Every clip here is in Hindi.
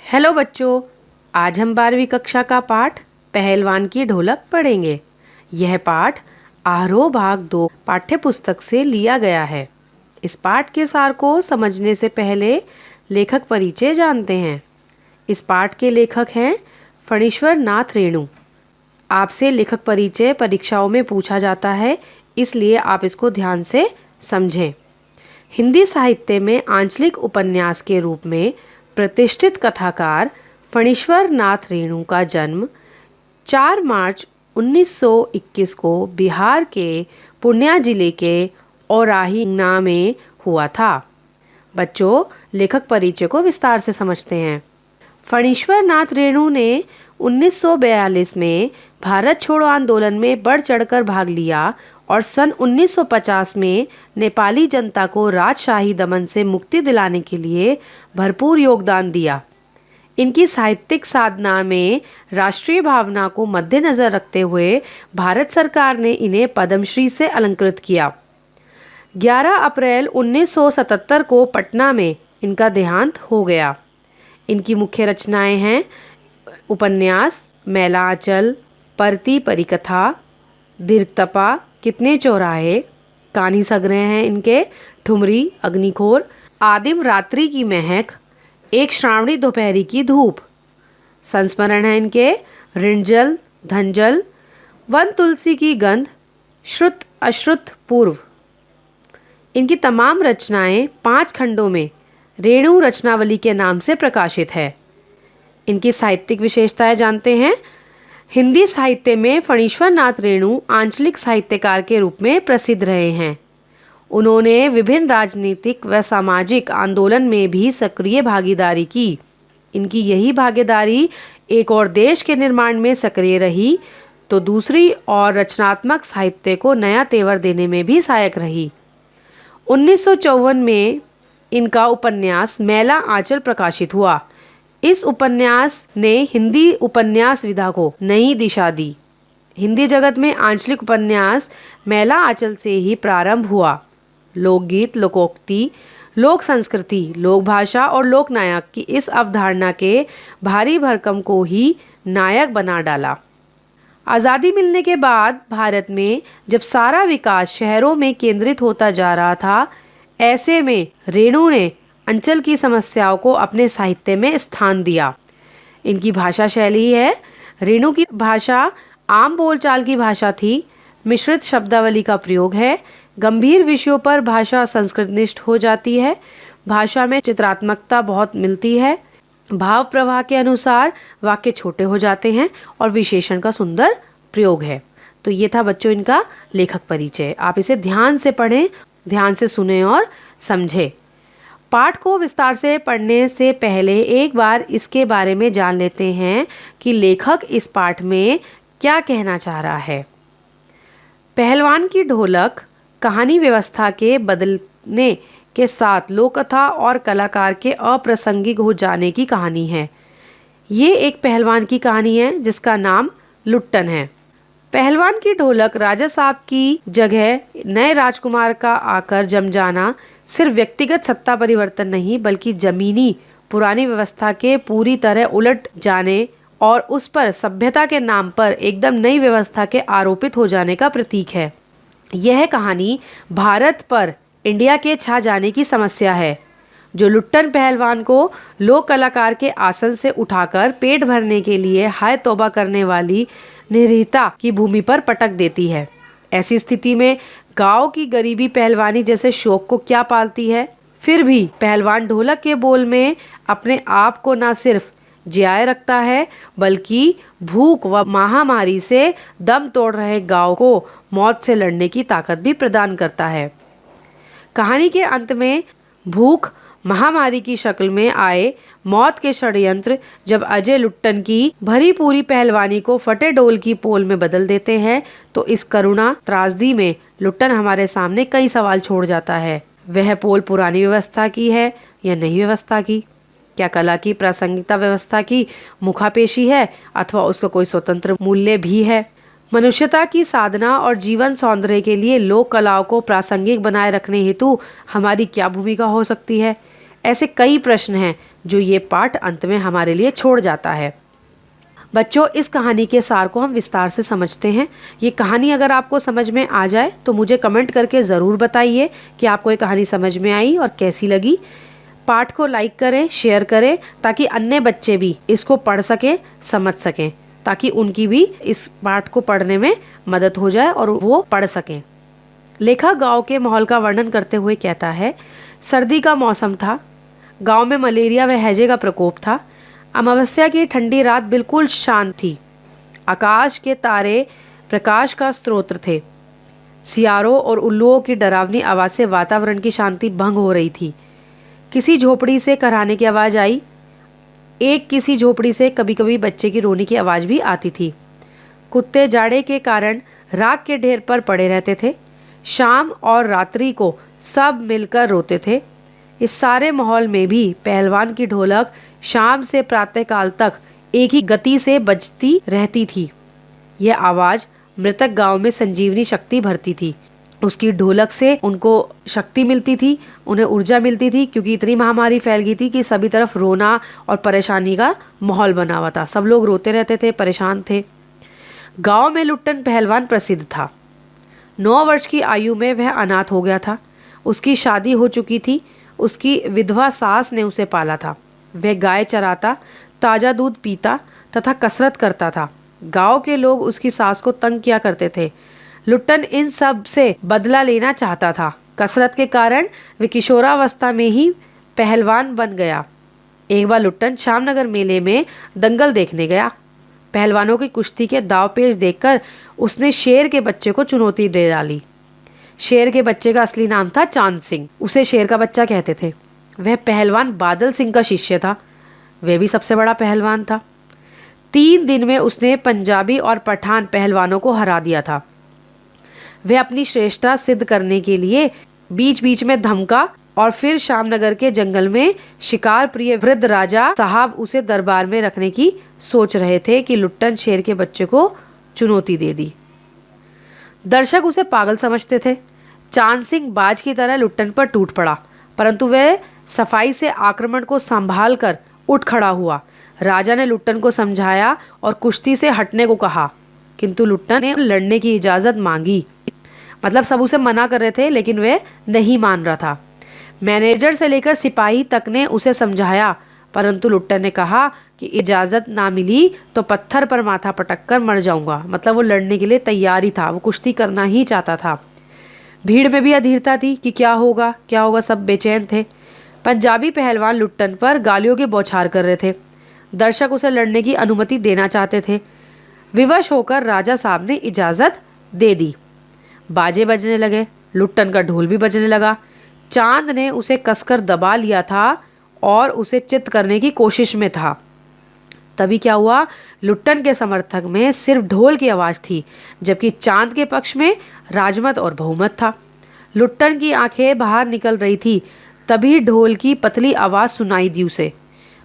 हेलो बच्चों, आज हम 12वीं कक्षा का पाठ पहलवान की ढोलक पढ़ेंगे। यह पाठ आरोह भाग 2 पाठ्य पुस्तक से लिया गया है। इस पाठ के सार को समझने से पहले लेखक परिचय जानते हैं। इस पाठ के लेखक हैं फणीश्वर नाथ रेणु। आपसे लेखक परिचय परीक्षाओं में पूछा जाता है, इसलिए आप इसको ध्यान से समझें। हिंदी साहित्य में आंचलिक उपन्यास के रूप में प्रतिष्ठित कथाकार फणीश्वर नाथ रेणु का जन्म 4 मार्च 1921 को बिहार के पूर्णिया जिले के औराही गांव में हुआ था। बच्चों, लेखक परिचय को विस्तार से समझते हैं। फणीश्वर नाथ रेणु ने 1942 में भारत छोड़ो आंदोलन में बढ़ चढ़कर भाग लिया और सन 1950 में नेपाली जनता को राजशाही दमन से मुक्ति दिलाने के लिए भरपूर योगदान दिया। इनकी साहित्यिक साधना में राष्ट्रीय भावना को मद्देनजर रखते हुए भारत सरकार ने इन्हें पद्मश्री से अलंकृत किया। 11 अप्रैल 1977 को पटना में इनका देहांत हो गया। इनकी मुख्य रचनाएं हैं उपन्यास मैला आंचल, परती परिकथा, दीर्घतपा, कितने चौराहे, कहानी संग्रह हैं इनके ठुमरी, अग्निखोर, आदिम रात्रि की महक, एक श्रावणी दोपहरी की धूप। संस्मरण है इनके ऋणजल, धनजल, वन तुलसी की गंध, श्रुत अश्रुत पूर्व। इनकी तमाम रचनाएं 5 खंडों में रेणु रचनावली के नाम से प्रकाशित है। इनकी साहित्यिक विशेषताएं जानते हैं। हिंदी साहित्य में फणीश्वर नाथ रेणु आंचलिक साहित्यकार के रूप में प्रसिद्ध रहे हैं। उन्होंने विभिन्न राजनीतिक व सामाजिक आंदोलन में भी सक्रिय भागीदारी की। इनकी यही भागीदारी एक और देश के निर्माण में सक्रिय रही तो दूसरी और रचनात्मक साहित्य को नया तेवर देने में भी सहायक रही। 1954 में इनका उपन्यास मैला आंचल प्रकाशित हुआ। इस उपन्यास ने हिंदी उपन्यास विधा को नई दिशा दी। हिंदी जगत में आंचलिक उपन्यास मैला आंचल से ही प्रारंभ हुआ। लोकगीत, लोकोक्ति, लोक संस्कृति, लोक भाषा और लोक नायक की इस अवधारणा के भारी भरकम को ही नायक बना डाला। आज़ादी मिलने के बाद भारत में जब सारा विकास शहरों में केंद्रित होता जा रहा था, ऐसे में रेणु ने अंचल की समस्याओं को अपने साहित्य में स्थान दिया। इनकी भाषा शैली है। रेणु की भाषा आम बोलचाल की भाषा थी। मिश्रित शब्दावली का प्रयोग है। गंभीर विषयों पर भाषा संस्कृतनिष्ठ हो जाती है। भाषा में चित्रात्मकता बहुत मिलती है। भाव प्रवाह के अनुसार वाक्य छोटे हो जाते हैं और विशेषण का सुंदर प्रयोग है। तो ये था बच्चों इनका लेखक परिचय। आप इसे ध्यान से पढ़ें, ध्यान से सुने और समझें। पाठ को विस्तार से पढ़ने से पहले एक बार इसके बारे में जान लेते हैं कि लेखक इस पाठ में क्या कहना चाह रहा है। पहलवान की ढोलक कहानी व्यवस्था के बदलने के साथ लोककथा और कलाकार के अप्रासंगिक हो जाने की कहानी है। ये एक पहलवान की कहानी है जिसका नाम लुट्टन है। पहलवान की ढोलक राजा साहब की जगह नए राजकुमार का आकर जम जाना सिर्फ व्यक्तिगत सत्ता परिवर्तन नहीं, बल्कि जमीनी पुरानी व्यवस्था के पूरी तरह उलट जाने और उस पर सभ्यता के नाम पर एकदम नई व्यवस्था के आरोपित हो जाने का प्रतीक है। यह कहानी भारत पर इंडिया के छा जाने की समस्या है, जो लुट्टन पहलवान को लोक कलाकार के आसन से उठाकर पेट भरने के लिए हाय तौबा करने वाली निरीहता की भूमि पर पटक देती है। ऐसी स्थिति में गांव की गरीबी पहलवानी जैसे शौक को क्या पालती है। फिर भी पहलवान ढोलक के बोल में अपने आप को न सिर्फ जियाए रखता है, बल्कि भूख व महामारी से दम तोड़ रहे गांव को मौत से लड़ने की ताकत भी प्रदान करता है। कहानी के अंत में भूख महामारी की शक्ल में आए मौत के षड्यंत्र जब अजय लुट्टन की भरी पूरी पहलवानी को फटे डोल की पोल में बदल देते हैं, तो इस करुणा त्रासदी में लुट्टन हमारे सामने कई सवाल छोड़ जाता है। वह पोल पुरानी व्यवस्था की है या नई व्यवस्था की? क्या कला की प्रासंगिकता व्यवस्था की मुखापेशी है अथवा उसका कोई स्वतंत्र मूल्य भी है? मनुष्यता की साधना और जीवन सौंदर्य के लिए लोक कलाओं को प्रासंगिक बनाए रखने हेतु हमारी क्या भूमिका हो सकती है? ऐसे कई प्रश्न हैं जो ये पाठ अंत में हमारे लिए छोड़ जाता है। बच्चों, इस कहानी के सार को हम विस्तार से समझते हैं। ये कहानी अगर आपको समझ में आ जाए तो मुझे कमेंट करके ज़रूर बताइए कि आपको ये कहानी समझ में आई और कैसी लगी। पाठ को लाइक करें, शेयर करें, ताकि अन्य बच्चे भी इसको पढ़ सकें, समझ सकें, ताकि उनकी भी इस पाठ को पढ़ने में मदद हो जाए और वो पढ़ सकें। लेखक गांव के माहौल का वर्णन करते हुए कहता है, सर्दी का मौसम था। गांव में मलेरिया व हैजे का प्रकोप था। अमावस्या की ठंडी रात बिल्कुल शांत थी। आकाश के तारे प्रकाश का स्रोत थे। सियारों और उल्लुओं की डरावनी आवाज़ से वातावरण की शांति भंग हो रही थी। किसी झोपड़ी से कराहने की आवाज़ आई। किसी झोपड़ी से कभी कभी बच्चे की रोने की आवाज़ भी आती थी। कुत्ते जाड़े के कारण राख के ढेर पर पड़े रहते थे। शाम और रात्रि को सब मिलकर रोते थे। इस सारे माहौल में भी पहलवान की ढोलक शाम से प्रातःकाल तक एक ही गति से बजती रहती थी। यह आवाज़ मृतक गांव में संजीवनी शक्ति भरती थी। उसकी ढोलक से उनको शक्ति मिलती थी, उन्हें ऊर्जा मिलती थी, क्योंकि इतनी महामारी फैल गई थी कि सभी तरफ रोना और परेशानी का माहौल बना हुआ था। सब लोग रोते रहते थे, परेशान थे। गांव में लुट्टन पहलवान प्रसिद्ध था। 9 वर्ष की आयु में वह अनाथ हो गया था। उसकी शादी हो चुकी थी। उसकी विधवा सास ने उसे पाला था। वह गाय चराता, ताज़ा दूध पीता तथा कसरत करता था। गांव के लोग उसकी सास को तंग किया करते थे। लुट्टन इन सब से बदला लेना चाहता था। कसरत के कारण वह किशोरावस्था में ही पहलवान बन गया। एक बार लुट्टन श्यामनगर मेले में दंगल देखने गया। पहलवानों की कुश्ती के दाव पेच देखकर उसने शेर के बच्चे को चुनौती दे डाली। शेर के बच्चे का असली नाम था चांद सिंह। उसे शेर का बच्चा कहते थे। वह पहलवान बादल सिंह का शिष्य था। वह भी सबसे बड़ा पहलवान था। 3 दिन में उसने पंजाबी और पठान पहलवानों को हरा दिया था। वह अपनी श्रेष्ठता सिद्ध करने के लिए बीच बीच में धमका और फिर श्यामनगर के जंगल में शिकार प्रिय वृद्ध राजा साहब उसे दरबार में रखने की सोच रहे थे कि लुट्टन शेर के बच्चे को चुनौती दे दी। दर्शक उसे पागल समझते थे। चांद सिंह बाज की तरह लुट्टन पर टूट पड़ा, परंतु वह सफाई से आक्रमण को संभाल कर उठ खड़ा हुआ। राजा ने लुट्टन को समझाया और कुश्ती से हटने को कहा, किंतु लुट्टन ने लड़ने की इजाज़त मांगी। मतलब सब उसे मना कर रहे थे, लेकिन वह नहीं मान रहा था। मैनेजर से लेकर सिपाही तक ने उसे समझाया, परंतु लुट्टन ने कहा कि इजाज़त ना मिली तो पत्थर पर माथा पटक कर मर जाऊंगा। मतलब वो लड़ने के लिए तैयार ही था, वो कुश्ती करना ही चाहता था। भीड़ में भी अधीरता थी कि क्या होगा क्या होगा, सब बेचैन थे। पंजाबी पहलवान लुट्टन पर गालियों की बौछार कर रहे थे। दर्शक उसे लड़ने की अनुमति देना चाहते थे। विवश होकर राजा साहब ने इजाज़त दे दी। बाजे बजने लगे। लुट्टन का ढोल भी बजने लगा। चांद ने उसे कसकर दबा लिया था और उसे चित्त करने की कोशिश में था। तभी क्या हुआ, लुट्टन के समर्थक में सिर्फ ढोल की आवाज़ थी, जबकि चांद के पक्ष में राजमत और बहुमत था। लुट्टन की आंखें बाहर निकल रही थी। तभी ढोल की पतली आवाज़ सुनाई दी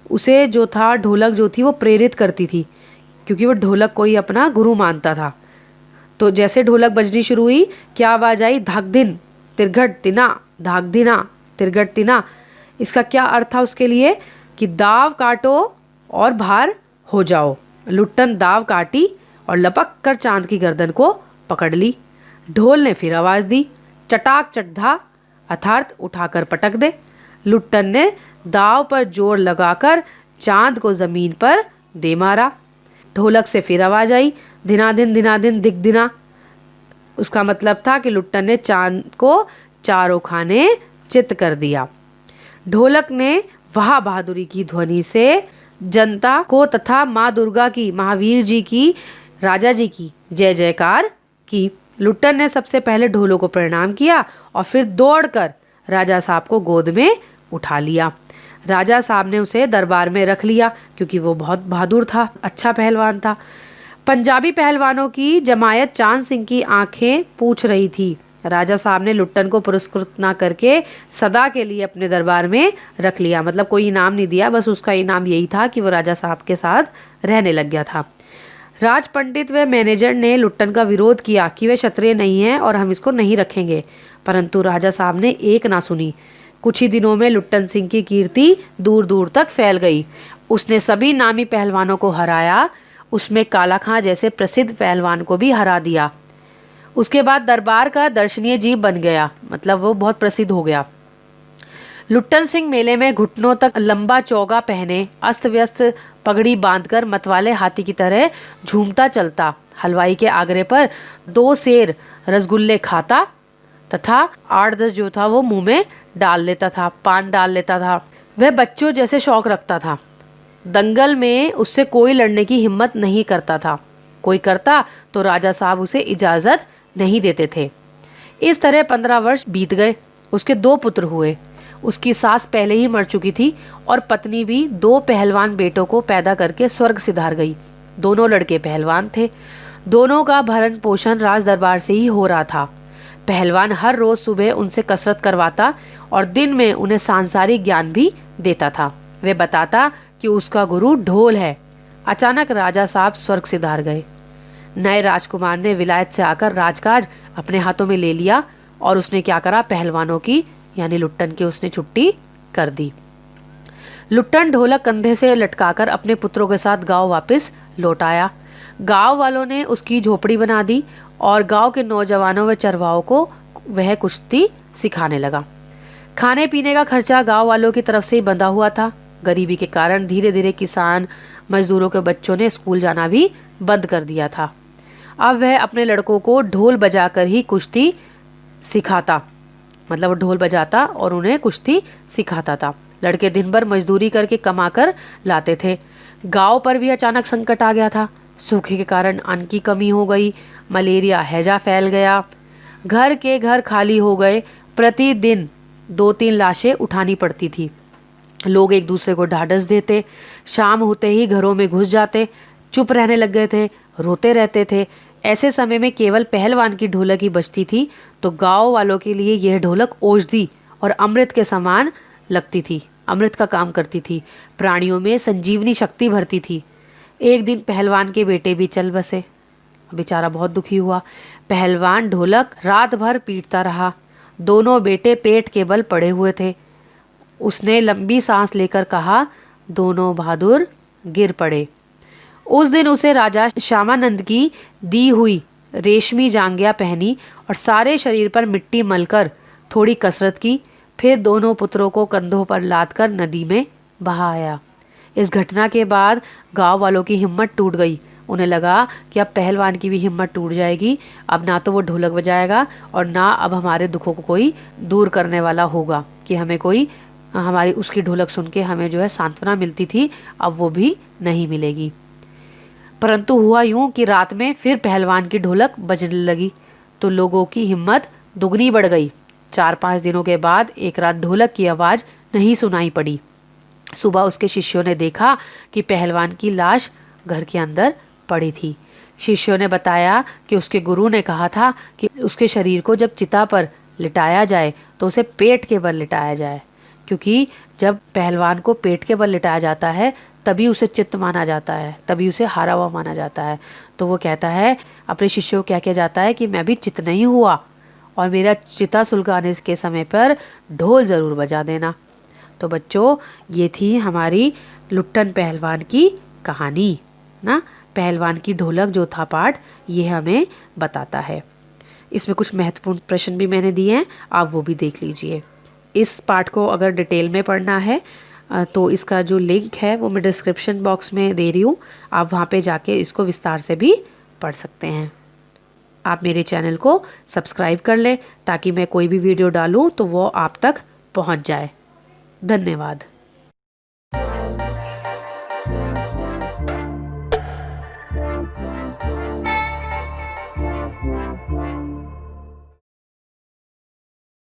उसे जो था, ढोलक जो थी वो प्रेरित करती थी, क्योंकि वो ढोलक को ही अपना गुरु मानता था। तो जैसे ढोलक बजनी शुरू हुई, क्या आवाज़ आई, धाक दिन तिरघट तिना, धाक दिना तिरघट तिना। इसका क्या अर्थ था उसके लिए कि दाव काटो और बाहर हो जाओ। लुट्टन दाव काटी और लपक कर चांद की गर्दन को पकड़ ली। ढोल ने फिर आवाज़ दी, चटाक चटधा, अर्थात उठाकर पटक दे। लुट्टन ने दाव पर जोर लगाकर चांद को ज़मीन पर दे मारा। ढोलक से फिर आवाज़ आई, दिनादिन दिनादिन दिग दिना। उसका मतलब था कि लुट्टन ने चांद को चारों खाने चित कर दिया। ढोलक ने वाह बहादुरी की ध्वनि से जनता को तथा माँ दुर्गा की, महावीर जी की, राजा जी की जय जयकार की। लुट्टन ने सबसे पहले ढोलों को प्रणाम किया और फिर दौड़कर राजा साहब को गोद में उठा लिया। राजा साहब ने उसे दरबार में रख लिया, क्योंकि वो बहुत बहादुर था, अच्छा पहलवान था। पंजाबी पहलवानों की जमायत चांद सिंह की आंखें पूछ रही थी। राजा साहब ने लुट्टन को पुरस्कृत ना करके सदा के लिए अपने दरबार में रख लिया। मतलब कोई इनाम नहीं दिया, बस उसका इनाम यही था कि वो राजा साहब के साथ रहने लग गया था। राज पंडित व मैनेजर ने लुट्टन का विरोध किया कि वे क्षत्रिय नहीं हैं और हम इसको नहीं रखेंगे, परंतु राजा साहब ने एक ना सुनी। कुछ ही दिनों में लुट्टन सिंह की कीर्ति दूर दूर तक फैल गई। उसने सभी नामी पहलवानों को हराया, उसमें काला खां जैसे प्रसिद्ध पहलवान को भी हरा दिया। उसके बाद दरबार का दर्शनीय जीव बन गया, मतलब वो बहुत प्रसिद्ध हो गया। लुट्टन सिंह मेले में घुटनों तक लंबा चौगा पहने, अस्त व्यस्त पगड़ी बांधकर मतवाले हाथी की तरह झूमता चलता। हलवाई के आगरे पर 2 सेर रसगुल्ले खाता तथा 8-10 जो था वो मुंह में डाल लेता था, पान डाल लेता था। वह बच्चों जैसे शौक रखता था। दंगल में उससे कोई लड़ने की हिम्मत नहीं करता था। कोई करता तो राजा साहब उसे इजाज़त नहीं देते थे। इस तरह 15 वर्ष बीत गए। उसके 2 पुत्र हुए। उसकी सास पहले ही मर चुकी थी और पत्नी भी 2 पहलवान बेटों को पैदा करके स्वर्ग सिधार गई। दोनों लड़के पहलवान थे। दोनों का भरण पोषण राज दरबार से ही हो रहा था। पहलवान हर रोज सुबह उनसे कसरत करवाता और दिन में उन्हें सांसारिक ज्ञान भी देता था। वह बताता कि उसका गुरु ढोल है। अचानक राजा साहब स्वर्ग सिधार गए। नए राजकुमार ने विलायत से आकर राजकाज अपने हाथों में ले लिया और उसने क्या करा, पहलवानों की यानी लुट्टन की उसने छुट्टी कर दी। लुट्टन ढोलक कंधे से लटकाकर अपने पुत्रों के साथ गांव वापस लौट आया। गांव वालों ने उसकी झोपड़ी बना दी और गांव के नौजवानों व चरवाहों को वह कुश्ती सिखाने लगा। खाने पीने का खर्चा गांव वालों की तरफ से ही बंधा हुआ था। गरीबी के कारण धीरे धीरे किसान मजदूरों के बच्चों ने स्कूल जाना भी बंद कर दिया था। अब वह अपने लड़कों को ढोल बजाकर ही कुश्ती सिखाता, मतलब वो ढोल बजाता और उन्हें कुश्ती सिखाता था। लड़के दिन भर मजदूरी करके कमाकर लाते थे। गांव पर भी अचानक संकट आ गया था। सूखे के कारण अन्न की कमी हो गई, मलेरिया हैजा फैल गया, घर के घर खाली हो गए। प्रतिदिन 2-3 लाशें उठानी पड़ती थी। लोग एक दूसरे को ढाढ़स देते, शाम होते ही घरों में घुस जाते, चुप रहने लग गए थे, रोते रहते थे। ऐसे समय में केवल पहलवान की ढोलक ही बजती थी, तो गांव वालों के लिए यह ढोलक औषधि और अमृत के समान लगती थी, अमृत का काम करती थी, प्राणियों में संजीवनी शक्ति भरती थी। एक दिन पहलवान के बेटे भी चल बसे। बेचारा बहुत दुखी हुआ। पहलवान ढोलक रात भर पीटता रहा। दोनों बेटे पेट के बल पड़े हुए थे। उसने लंबी सांस लेकर कहा, दोनों बहादुर गिर पड़े। उस दिन उसे राजा श्यामानंद की दी हुई रेशमी जांघिया पहनी और सारे शरीर पर मिट्टी मलकर थोड़ी कसरत की। फिर दोनों पुत्रों को कंधों पर लादकर नदी में बहाया। इस घटना के बाद गांव वालों की हिम्मत टूट गई। उन्हें लगा कि अब पहलवान की भी हिम्मत टूट जाएगी। अब ना तो वो ढोलक बजाएगा और ना अब हमारे दुखों को कोई दूर करने वाला होगा, कि हमें कोई हमारी उसकी ढोलक सुन के हमें जो है सांत्वना मिलती थी, अब वो भी नहीं मिलेगी। परंतु हुआ यूं कि रात में फिर पहलवान की ढोलक बजने लगी तो लोगों की हिम्मत दुगनी बढ़ गई। 4-5 दिनों के बाद एक रात ढोलक की आवाज़ नहीं सुनाई पड़ी। सुबह उसके शिष्यों ने देखा कि पहलवान की लाश घर के अंदर पड़ी थी। शिष्यों ने बताया कि उसके गुरु ने कहा था कि उसके शरीर को जब चिता पर लिटाया जाए तो उसे पेट के बल लिटाया जाए, क्योंकि जब पहलवान को पेट के बल लिटाया जाता है तभी उसे चित्त माना जाता है, तभी उसे हारा हुआ माना जाता है। तो वो कहता है, अपने शिष्यों को क्या किया जाता है कि मैं भी चित्त नहीं हुआ और मेरा चिता सुलगाने के समय पर ढोल ज़रूर बजा देना। तो बच्चों, ये थी हमारी लुट्टन पहलवान की कहानी ना। पहलवान की ढोलक जो था पाठ, ये हमें बताता है। इसमें कुछ महत्वपूर्ण प्रश्न भी मैंने दिए हैं, आप वो भी देख लीजिए। इस पाठ को अगर डिटेल में पढ़ना है तो इसका जो लिंक है वो मैं डिस्क्रिप्शन बॉक्स में दे रही हूँ, आप वहाँ पे जाके इसको विस्तार से भी पढ़ सकते हैं। आप मेरे चैनल को सब्सक्राइब कर लें ताकि मैं कोई भी वीडियो डालूँ तो वो आप तक पहुँच जाए। धन्यवाद।